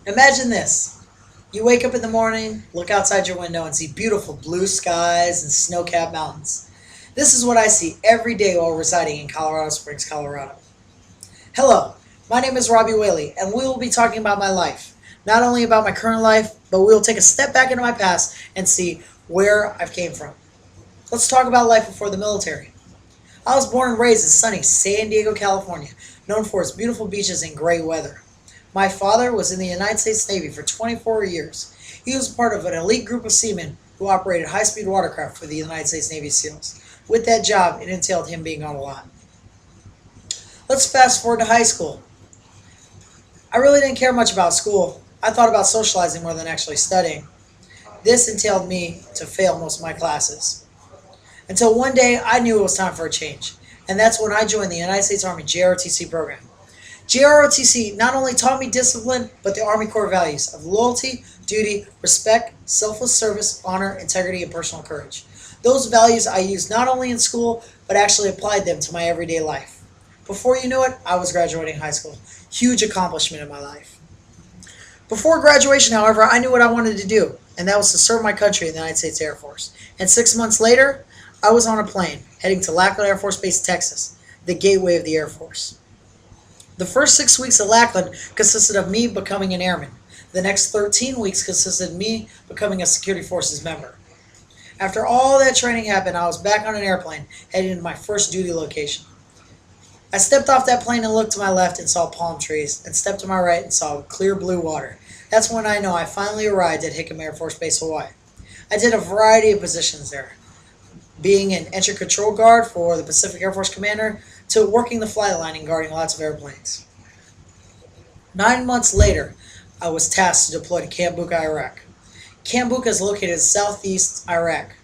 Imagine this. You wake up in the morning, look outside your window, and see beautiful blue skies and snow capped mountains. This is what I see every day while residing in Colorado Springs, Colorado. Hello, my name is Robbie Whaley, and we will be talking about my life. Not only about my current life, but we will take a step back into my past and see where I've came from. Let's talk about life before the military. I was born and raised in sunny San Diego, California, known for its beautiful beaches and great weather. My father was in the United States Navy for 24 years. He was part of an elite group of seamen who operated high speed watercraft for the United States Navy SEALs. With that job, it entailed him being on a lot. Let's fast forward to high school. I really didn't care much about school. I thought about socializing more than actually studying. This entailed me to fail most of my classes. Until one day I knew it was time for a change, and that's when I joined the United States Army JROTC program. JROTC not only taught me discipline, but the Army core values of loyalty, duty, respect, selfless service, honor, integrity, and personal courage. Those values I used not only in school, but actually applied them to my everyday life. Before you knew it, I was graduating high school. Huge accomplishment in my life. Before graduation, however, I knew what I wanted to do, and that was to serve my country in the United States Air Force. And 6 months later, I was on a plane heading to Lackland Air Force Base, Texas, the gateway of the Air Force. The first 6 weeks at Lackland consisted of me becoming an airman. The next 13 weeks consisted of me becoming a security forces member. After all that training happened, I was back on an airplane heading to my first duty location. I stepped off that plane and looked to my left and saw palm trees, and stepped to my right and saw clear blue water. That's when I know I finally arrived at Hickam Air Force Base, Hawaii. I did a variety of positions there, being an entry control guard for the Pacific Air Force Commander to working the flight line and guarding lots of airplanes. 9 months later, I was tasked to deploy to Camp Bucca, Iraq. Camp Bucca is located in southeast Iraq.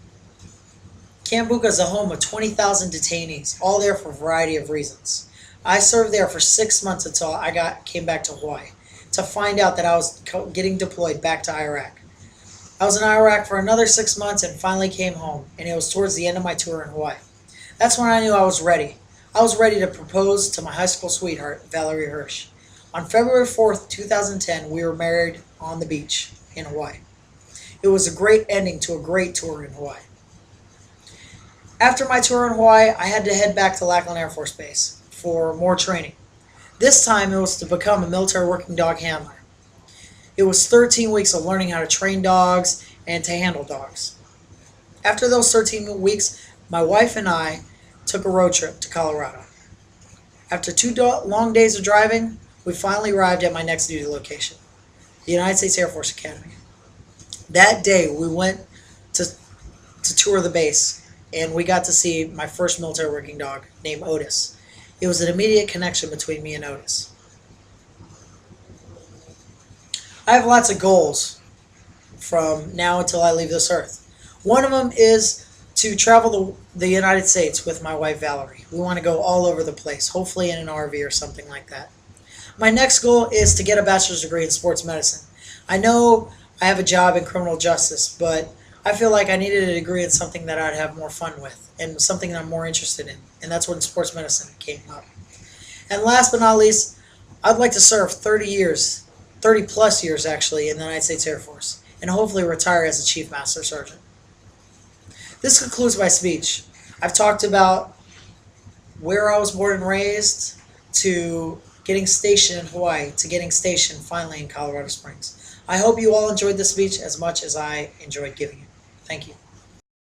Camp Bucca is the home of 20,000 detainees, all there for a variety of reasons. I served there for 6 months until came back to Hawaii to find out that I was getting deployed back to Iraq. I was in Iraq for another 6 months and finally came home, and it was towards the end of my tour in Hawaii. That's when I knew I was ready. I was ready to propose to my high school sweetheart, Valerie Hirsch. On February 4th, 2010, we were married on the beach in Hawaii. It was a great ending to a great tour in Hawaii. After my tour in Hawaii, I had to head back to Lackland Air Force Base for more training. This time it was to become a military working dog handler. It was 13 weeks of learning how to train dogs and to handle dogs. After those 13 weeks, my wife and I took a road trip to Colorado. After 2 long days of driving, we finally arrived at my next duty location, the United States Air Force Academy. That day, we went to tour the base, and we got to see my first military working dog named Otis. It was an immediate connection between me and Otis. I have lots of goals from now until I leave this earth. One of them is to travel the United States with my wife Valerie. We want to go all over the place, hopefully in an RV or something like that. My next goal is to get a bachelor's degree in sports medicine. I know I have a job in criminal justice, but I feel like I needed a degree in something that I'd have more fun with and something that I'm more interested in, and that's when sports medicine came up. And last but not least, I'd like to serve 30 years, 30 plus years actually, in the United States Air Force, and hopefully retire as a Chief Master Sergeant. This concludes my speech. I've talked about where I was born and raised, to getting stationed in Hawaii, to getting stationed finally in Colorado Springs. I hope you all enjoyed this speech as much as I enjoyed giving it. Thank you.